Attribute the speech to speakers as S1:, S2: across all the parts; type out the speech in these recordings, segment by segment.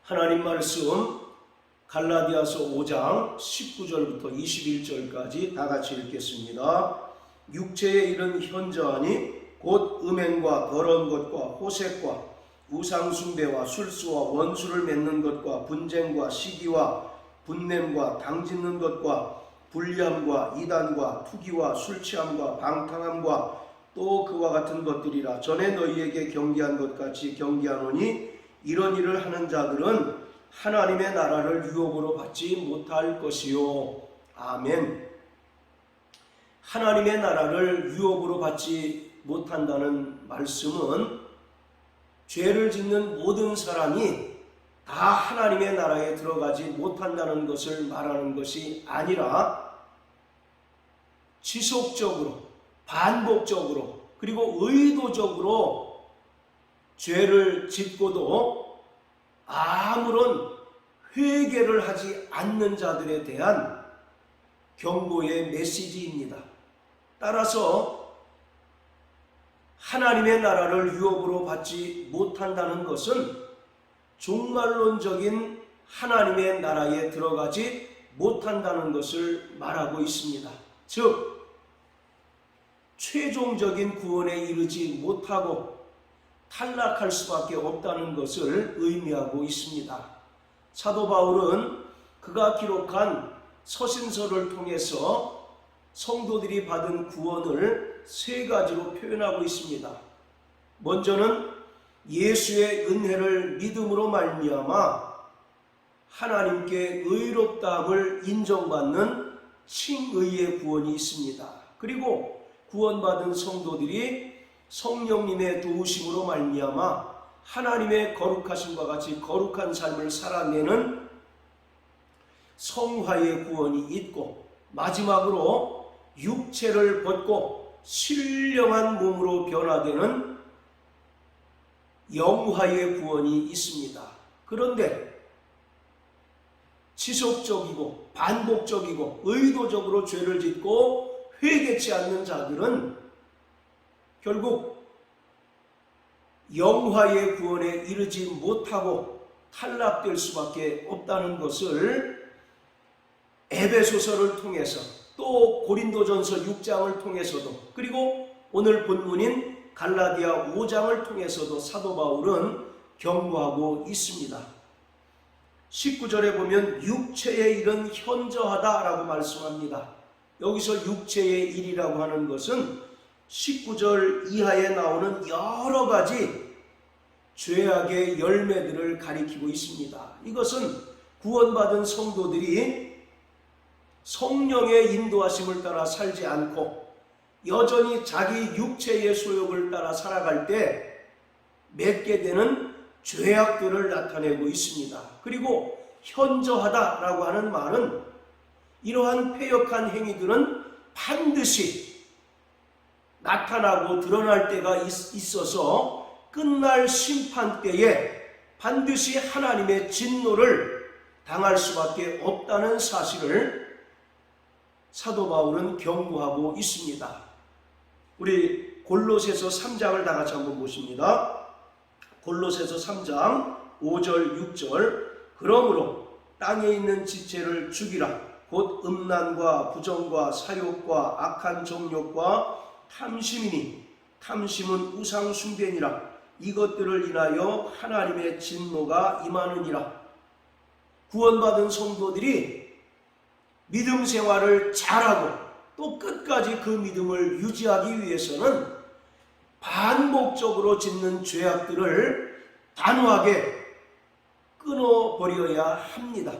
S1: 하나님 말씀 갈라디아서 5장 19절부터 21절까지 다 같이 읽겠습니다. 육체에 이른 현저하니 곧 음행과 더러운 것과 호색과 우상숭배와 술수와 원수를 맺는 것과 분쟁과 시기와 분냄과 당짓는 것과 불리함과 이단과 투기와 술취함과 방탕함과 또 그와 같은 것들이라. 전에 너희에게 경계한 것 같이 경계하노니 이런 일을 하는 자들은 하나님의 나라를 유혹으로 받지 못할 것이요. 아멘. 하나님의 나라를 유혹으로 받지 못한다는 말씀은 죄를 짓는 모든 사람이 다 하나님의 나라에 들어가지 못한다는 것을 말하는 것이 아니라 지속적으로, 반복적으로, 그리고 의도적으로 죄를 짓고도 아무런 회개를 하지 않는 자들에 대한 경고의 메시지입니다. 따라서 하나님의 나라를 유혹으로 받지 못한다는 것은 종말론적인 하나님의 나라에 들어가지 못한다는 것을 말하고 있습니다. 즉, 최종적인 구원에 이르지 못하고 탈락할 수밖에 없다는 것을 의미하고 있습니다. 사도 바울은 그가 기록한 서신서를 통해서 성도들이 받은 구원을 세 가지로 표현하고 있습니다. 먼저는 예수의 은혜를 믿음으로 말미암아 하나님께 의롭다함을 인정받는 칭의의 구원이 있습니다. 그리고 구원받은 성도들이 성령님의 도우심으로 말미암아 하나님의 거룩하심과 같이 거룩한 삶을 살아내는 성화의 구원이 있고, 마지막으로 육체를 벗고 신령한 몸으로 변화되는 영화의 구원이 있습니다. 그런데 지속적이고 반복적이고 의도적으로 죄를 짓고 회개치 않는 자들은 결국 영화의 구원에 이르지 못하고 탈락될 수밖에 없다는 것을 에베소서를 통해서, 또 고린도전서 6장을 통해서도, 그리고 오늘 본문인 갈라디아 5장을 통해서도 사도 바울은 경고하고 있습니다. 19절에 보면 육체의 일은 현저하다라고 말씀합니다. 여기서 육체의 일이라고 하는 것은 19절 이하에 나오는 여러 가지 죄악의 열매들을 가리키고 있습니다. 이것은 구원받은 성도들이 성령의 인도하심을 따라 살지 않고 여전히 자기 육체의 소욕을 따라 살아갈 때 맺게 되는 죄악들을 나타내고 있습니다. 그리고 현저하다라고 하는 말은 이러한 패역한 행위들은 반드시 나타나고 드러날 때가 있어서 끝날 심판 때에 반드시 하나님의 진노를 당할 수밖에 없다는 사실을 사도 바울은 경고하고 있습니다. 우리 골로새서 3장을 다 같이 한번 보십니다. 골로새서 3장 5절 6절 그러므로 땅에 있는 지체를 죽이라. 곧 음란과 부정과 사욕과 악한 정욕과 탐심이니 탐심은 우상 숭배니라. 이것들을 인하여 하나님의 진노가 임하느니라. 구원받은 성도들이 믿음 생활을 잘하고 또 끝까지 그 믿음을 유지하기 위해서는 반복적으로 짓는 죄악들을 단호하게 끊어버려야 합니다.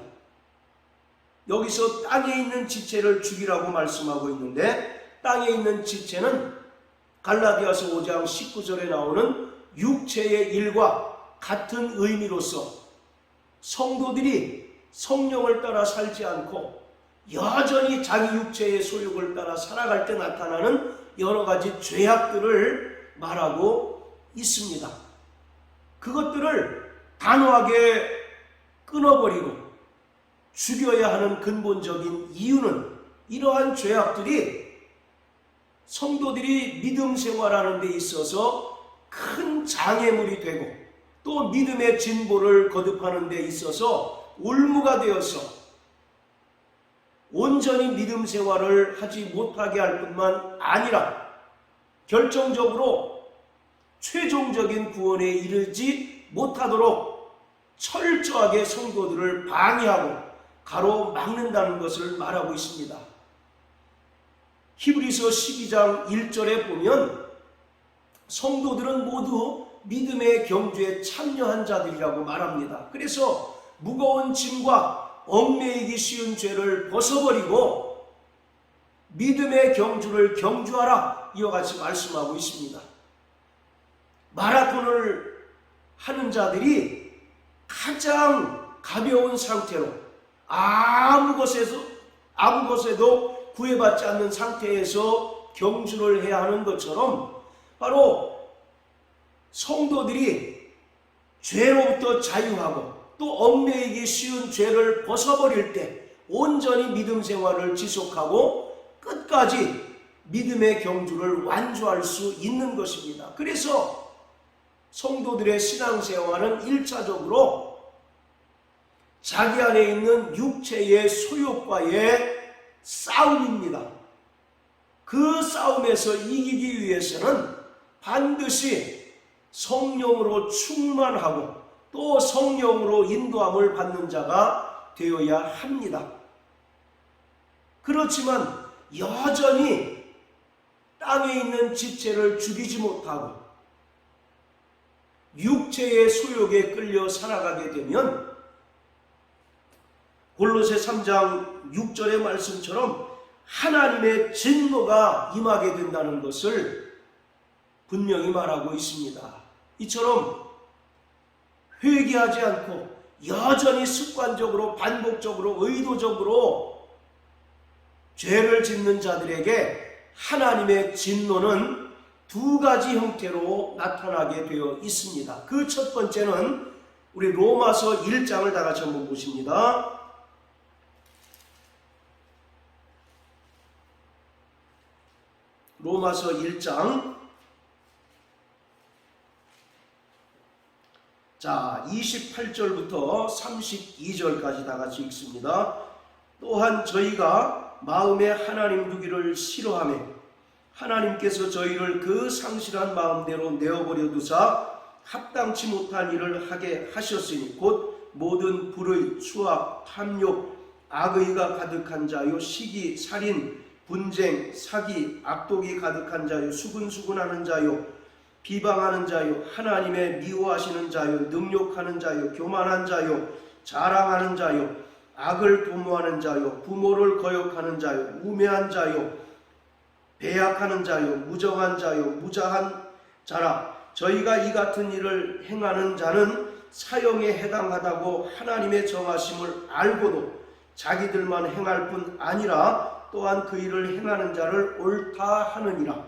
S1: 여기서 땅에 있는 지체를 죽이라고 말씀하고 있는데, 땅에 있는 지체는 갈라디아서 5장 19절에 나오는 육체의 일과 같은 의미로서 성도들이 성령을 따라 살지 않고 여전히 자기 육체의 소욕을 따라 살아갈 때 나타나는 여러 가지 죄악들을 말하고 있습니다. 그것들을 단호하게 끊어버리고 죽여야 하는 근본적인 이유는 이러한 죄악들이 성도들이 믿음 생활하는 데 있어서 큰 장애물이 되고 또 믿음의 진보를 거듭하는 데 있어서 올무가 되어서 온전히 믿음 생활을 하지 못하게 할 뿐만 아니라 결정적으로 최종적인 구원에 이르지 못하도록 철저하게 성도들을 방해하고 가로막는다는 것을 말하고 있습니다. 히브리서 12장 1절에 보면 성도들은 모두 믿음의 경주에 참여한 자들이라고 말합니다. 그래서 무거운 짐과 얽매이기 쉬운 죄를 벗어버리고 믿음의 경주를 경주하라, 이와 같이 말씀하고 있습니다. 마라톤을 하는 자들이 가장 가벼운 상태로 아무 것에도 구애받지 않는 상태에서 경주를 해야 하는 것처럼 바로 성도들이 죄로부터 자유하고 또 얽매이기 쉬운 죄를 벗어버릴 때 온전히 믿음 생활을 지속하고 끝까지 믿음의 경주를 완주할 수 있는 것입니다. 그래서 성도들의 신앙생활은 1차적으로 자기 안에 있는 육체의 소욕과의 싸움입니다. 그 싸움에서 이기기 위해서는 반드시 성령으로 충만하고 또 성령으로 인도함을 받는 자가 되어야 합니다. 그렇지만 여전히 땅에 있는 지체를 죽이지 못하고 육체의 소욕에 끌려 살아가게 되면 골로새 3장 6절의 말씀처럼 하나님의 진노가 임하게 된다는 것을 분명히 말하고 있습니다. 이처럼 회개하지 않고 여전히 습관적으로 반복적으로 의도적으로 죄를 짓는 자들에게 하나님의 진노는 두 가지 형태로 나타나게 되어 있습니다. 그 첫 번째는 우리 로마서 1장을 다 같이 한번 보십니다. 로마서 1장 28절부터 32절까지 다 같이 읽습니다. 또한 저희가 마음에 하나님 두기를 싫어하며 하나님께서 저희를 그 상실한 마음대로 내어버려 두사 합당치 못한 일을 하게 하셨으니 곧 모든 불의, 수악, 탐욕, 악의가 가득한 자요, 시기, 살인, 분쟁, 사기, 악독이 가득한 자요, 수근수근하는 자요, 비방하는 자요, 하나님의 미워하시는 자요, 능욕하는 자요, 교만한 자요, 자랑하는 자요, 악을 도모하는 자요, 부모를 거역하는 자요, 우매한 자요, 배약하는 자요, 무정한 자요, 무자한 자라. 저희가 이 같은 일을 행하는 자는 사형에 해당하다고 하나님의 정하심을 알고도 자기들만 행할 뿐 아니라 또한 그 일을 행하는 자를 옳다 하느니라.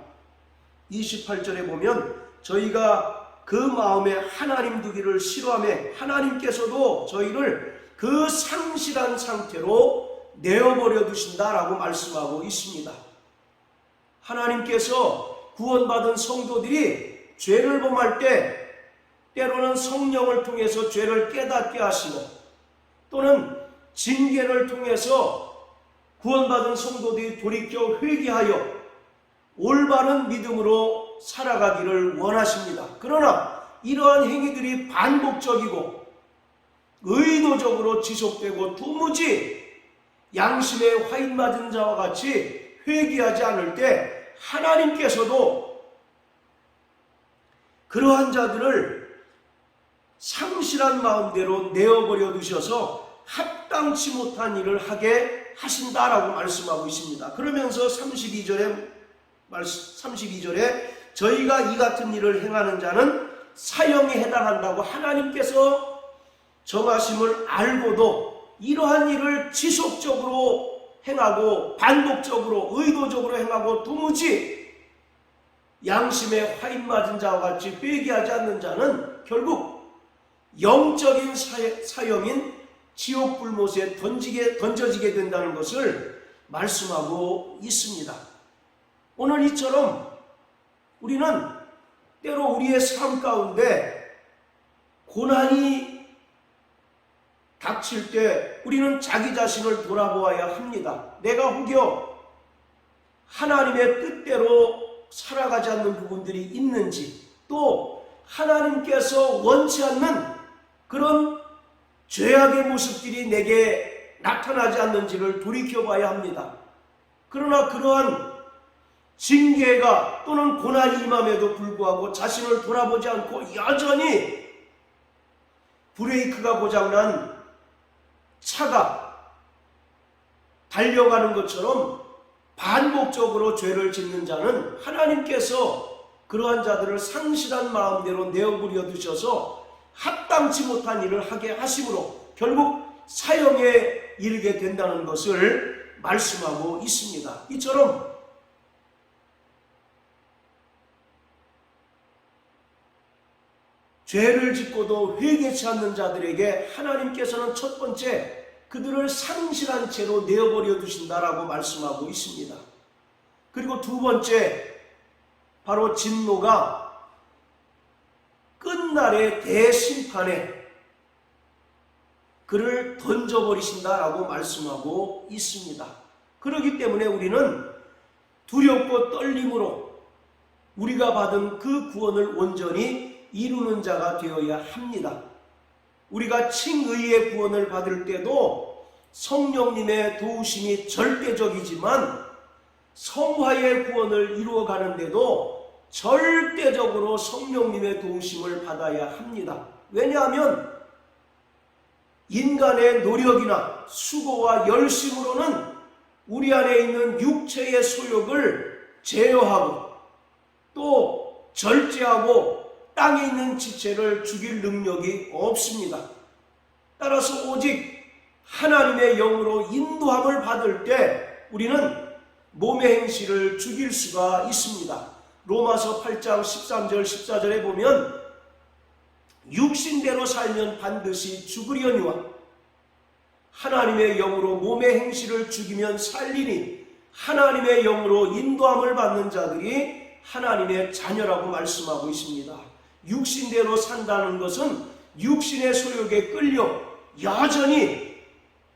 S1: 28절에 보면 저희가 그 마음에 하나님 두기를 싫어하며 하나님께서도 저희를 그 상실한 상태로 내어버려 두신다라고 말씀하고 있습니다. 하나님께서 구원받은 성도들이 죄를 범할 때 때로는 성령을 통해서 죄를 깨닫게 하시고 또는 징계를 통해서 구원받은 성도들이 돌이켜 회개하여 올바른 믿음으로 살아가기를 원하십니다. 그러나 이러한 행위들이 반복적이고 의도적으로 지속되고 도무지 양심에 화인 맞은 자와 같이 회개하지 않을 때 하나님께서도 그러한 자들을 상실한 마음대로 내어버려 두셔서 합당치 못한 일을 하게 하신다라고 말씀하고 있습니다. 그러면서 32절에 저희가 이 같은 일을 행하는 자는 사형에 해당한다고 하나님께서 정하심을 알고도 이러한 일을 지속적으로 행하고 반복적으로 의도적으로 행하고 도무지 양심에 화인 맞은 자와 같이 회개하지 않는 자는 결국 영적인 사형인 지옥 불못에 던져지게 된다는 것을 말씀하고 있습니다. 오늘 이처럼 우리는 때로 우리의 삶 가운데 고난이 닥칠 때 우리는 자기 자신을 돌아보아야 합니다. 내가 혹여 하나님의 뜻대로 살아가지 않는 부분들이 있는지, 또 하나님께서 원치 않는 그런 죄악의 모습들이 내게 나타나지 않는지를 돌이켜봐야 합니다. 그러나 그러한 징계가 또는 고난이 임함에도 불구하고 자신을 돌아보지 않고 여전히 브레이크가 고장난 차가 달려가는 것처럼 반복적으로 죄를 짓는 자는 하나님께서 그러한 자들을 상실한 마음대로 내어버려 두셔서 합당치 못한 일을 하게 하심으로 결국 사형에 이르게 된다는 것을 말씀하고 있습니다. 이처럼 죄를 짓고도 회개치 않는 자들에게 하나님께서는 첫 번째 그들을 상실한 채로 내어버려 두신다라고 말씀하고 있습니다. 그리고 두 번째, 바로 진노가 끝날의 대심판에 그를 던져버리신다라고 말씀하고 있습니다. 그렇기 때문에 우리는 두렵고 떨림으로 우리가 받은 그 구원을 온전히 이루는 자가 되어야 합니다. 우리가 칭의의 구원을 받을 때도 성령님의 도우심이 절대적이지만 성화의 구원을 이루어가는데도 절대적으로 성령님의 도우심을 받아야 합니다. 왜냐하면 인간의 노력이나 수고와 열심으로는 우리 안에 있는 육체의 소욕을 제어하고 또 절제하고 땅에 있는 지체를 죽일 능력이 없습니다. 따라서 오직 하나님의 영으로 인도함을 받을 때 우리는 몸의 행실을 죽일 수가 있습니다. 로마서 8장 13절 14절에 보면 육신대로 살면 반드시 죽으려니와 하나님의 영으로 몸의 행실을 죽이면 살리니 하나님의 영으로 인도함을 받는 자들이 하나님의 자녀라고 말씀하고 있습니다. 육신대로 산다는 것은 육신의 소욕에 끌려 여전히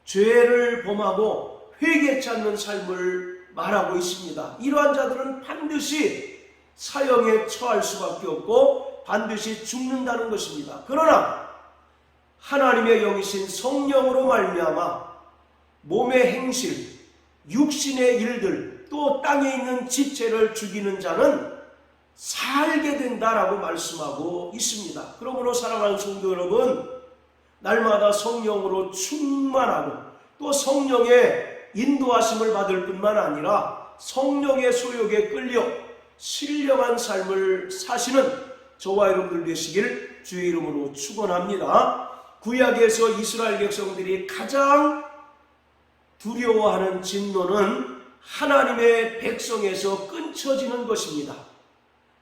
S1: 죄를 범하고 회개치 않는 삶을 말하고 있습니다. 이러한 자들은 반드시 사형에 처할 수밖에 없고 반드시 죽는다는 것입니다. 그러나 하나님의 영이신 성령으로 말미암아 몸의 행실, 육신의 일들, 또 땅에 있는 지체를 죽이는 자는 살게 된다라고 말씀하고 있습니다. 그러므로 사랑하는 성도 여러분, 날마다 성령으로 충만하고 또 성령의 인도하심을 받을 뿐만 아니라 성령의 소욕에 끌려 신령한 삶을 사시는 저와 여러분들 되시길 주의 이름으로 축원합니다. 구약에서 이스라엘 백성들이 가장 두려워하는 진노는 하나님의 백성에서 끊쳐지는 것입니다.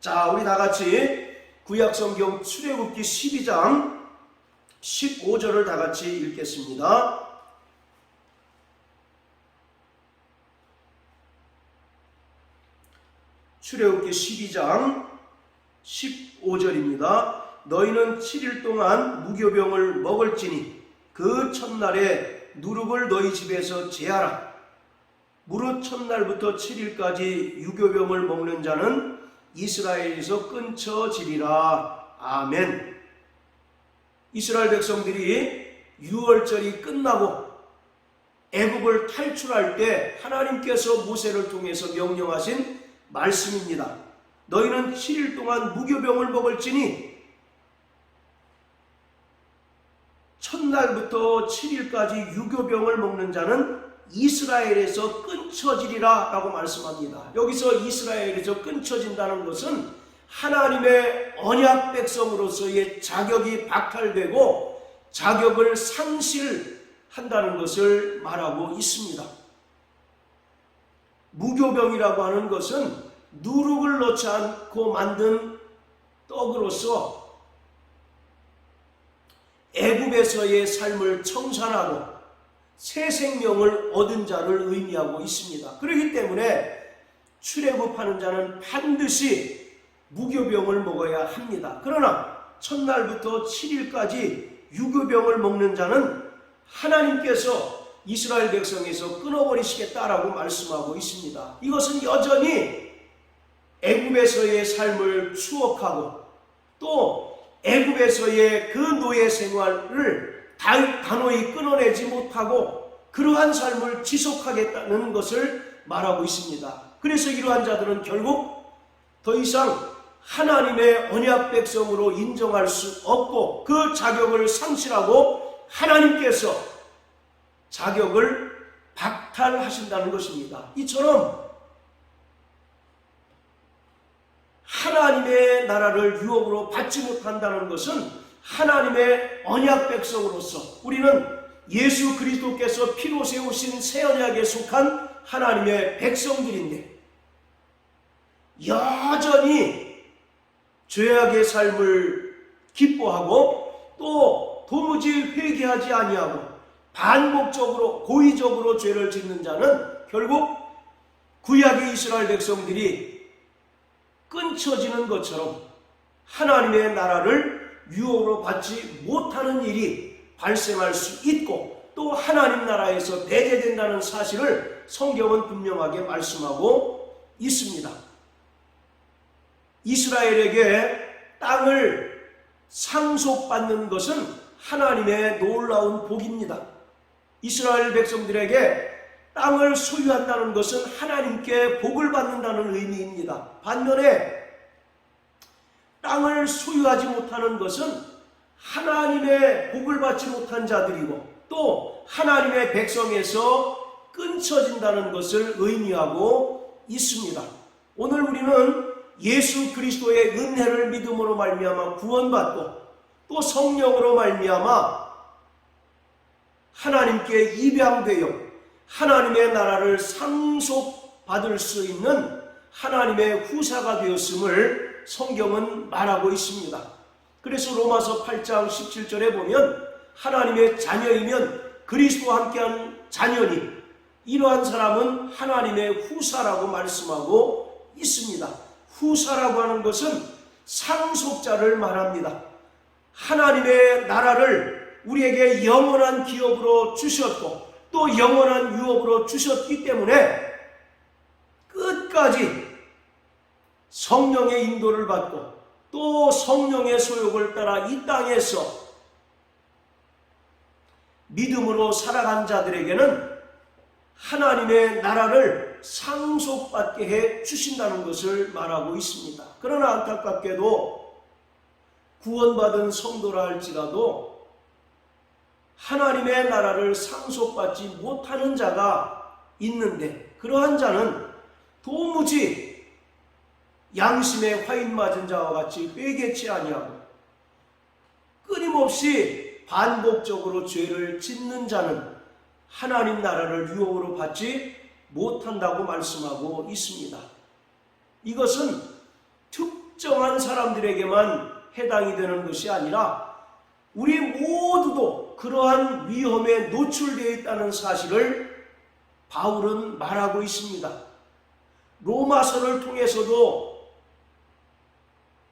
S1: 자, 우리 다 같이 구약성경 출애굽기 12장 15절을 다 같이 읽겠습니다. 출애굽기 12장 15절입니다. 너희는 7일 동안 무교병을 먹을지니 그 첫날에 누룩을 너희 집에서 제하라. 무릇 첫날부터 7일까지 유교병을 먹는 자는 이스라엘에서 끊쳐지리라. 아멘. 이스라엘 백성들이 유월절이 끝나고 애굽을 탈출할 때 하나님께서 모세를 통해서 명령하신 말씀입니다. 너희는 7일 동안 무교병을 먹을지니 첫날부터 7일까지 유교병을 먹는 자는 이스라엘에서 끊쳐지리라 라고 말씀합니다. 여기서 이스라엘에서 끊쳐진다는 것은 하나님의 언약 백성으로서의 자격이 박탈되고 자격을 상실한다는 것을 말하고 있습니다. 무교병이라고 하는 것은 누룩을 넣지 않고 만든 떡으로서 애굽에서의 삶을 청산하고 새 생명을 얻은 자를 의미하고 있습니다. 그렇기 때문에 출애굽하는 자는 반드시 무교병을 먹어야 합니다. 그러나 첫날부터 7일까지 유교병을 먹는 자는 하나님께서 이스라엘 백성에서 끊어버리시겠다라고 말씀하고 있습니다. 이것은 여전히 애굽에서의 삶을 추억하고 또 애굽에서의 그 노예 생활을 단호히 끊어내지 못하고 그러한 삶을 지속하겠다는 것을 말하고 있습니다. 그래서 이러한 자들은 결국 더 이상 하나님의 언약 백성으로 인정할 수 없고 그 자격을 상실하고 하나님께서 자격을 박탈하신다는 것입니다. 이처럼 하나님의 나라를 유업으로 받지 못한다는 것은 하나님의 언약 백성으로서 우리는 예수 그리스도께서 피로 세우신 새 언약에 속한 하나님의 백성들인데 여전히 죄악의 삶을 기뻐하고 또 도무지 회개하지 아니하고 반복적으로 고의적으로 죄를 짓는 자는 결국 구약의 이스라엘 백성들이 끊쳐지는 것처럼 하나님의 나라를 유업으로 받지 못하는 일이 발생할 수 있고 또 하나님 나라에서 배제된다는 사실을 성경은 분명하게 말씀하고 있습니다. 이스라엘에게 땅을 상속받는 것은 하나님의 놀라운 복입니다. 이스라엘 백성들에게 땅을 소유한다는 것은 하나님께 복을 받는다는 의미입니다. 반면에 땅을 소유하지 못하는 것은 하나님의 복을 받지 못한 자들이고 또 하나님의 백성에서 끊쳐진다는 것을 의미하고 있습니다. 오늘 우리는 예수 그리스도의 은혜를 믿음으로 말미암아 구원받고 또 성령으로 말미암아 하나님께 입양되어 하나님의 나라를 상속받을 수 있는 하나님의 후사가 되었음을 성경은 말하고 있습니다. 그래서 로마서 8장 17절에 보면 하나님의 자녀이면 그리스도와 함께한 자녀니 이러한 사람은 하나님의 후사라고 말씀하고 있습니다. 후사라고 하는 것은 상속자를 말합니다. 하나님의 나라를 우리에게 영원한 기업으로 주셨고 또 영원한 유업으로 주셨기 때문에 끝까지 성령의 인도를 받고 또 성령의 소욕을 따라 이 땅에서 믿음으로 살아간 자들에게는 하나님의 나라를 상속받게 해 주신다는 것을 말하고 있습니다. 그러나 안타깝게도 구원받은 성도라 할지라도 하나님의 나라를 상속받지 못하는 자가 있는데 그러한 자는 도무지 양심에 화인 맞은 자와 같이 회개치 아니하고 끊임없이 반복적으로 죄를 짓는 자는 하나님 나라를 유업으로 받지 못한다고 말씀하고 있습니다. 이것은 특정한 사람들에게만 해당이 되는 것이 아니라 우리 모두도 그러한 위험에 노출되어 있다는 사실을 바울은 말하고 있습니다. 로마서를 통해서도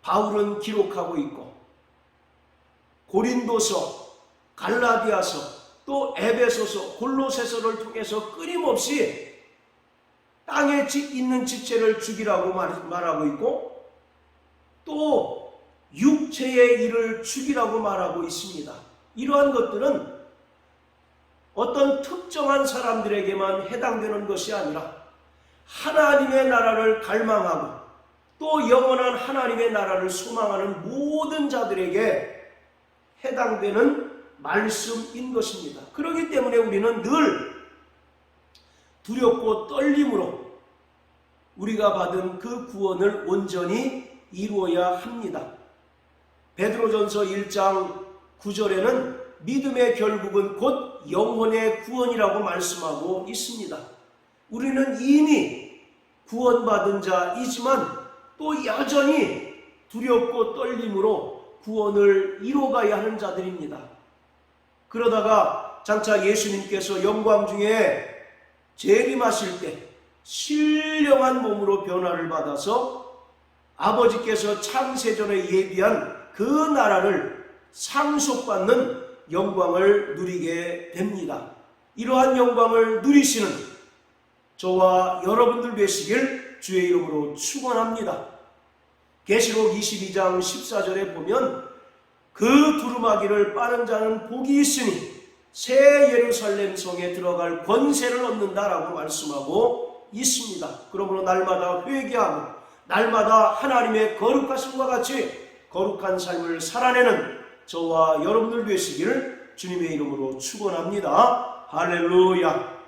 S1: 바울은 기록하고 있고 고린도서, 갈라디아서, 또 에베소서, 골로새서를 통해서 끊임없이 땅에 있는 지체를 죽이라고 말하고 있고 또 육체의 일을 죽이라고 말하고 있습니다. 이러한 것들은 어떤 특정한 사람들에게만 해당되는 것이 아니라 하나님의 나라를 갈망하고 또 영원한 하나님의 나라를 소망하는 모든 자들에게 해당되는 말씀인 것입니다. 그렇기 때문에 우리는 늘 두렵고 떨림으로 우리가 받은 그 구원을 온전히 이루어야 합니다. 베드로전서 1장 9절에는 믿음의 결국은 곧 영혼의 구원이라고 말씀하고 있습니다. 우리는 이미 구원받은 자이지만 또 여전히 두렵고 떨림으로 구원을 이뤄가야 하는 자들입니다. 그러다가 장차 예수님께서 영광 중에 재림하실 때 신령한 몸으로 변화를 받아서 아버지께서 창세전에 예비한 그 나라를 상속받는 영광을 누리게 됩니다. 이러한 영광을 누리시는 저와 여러분들 되시길 주의 이름으로 축원합니다. 계시록 22장 14절에 보면 그 두루마기를 빠는 자는 복이 있으니 새 예루살렘 성에 들어갈 권세를 얻는다라고 말씀하고 있습니다. 그러므로 날마다 회개하고 날마다 하나님의 거룩하심과 같이 거룩한 삶을 살아내는 저와 여러분들 되시기를 주님의 이름으로 축원합니다. 할렐루야.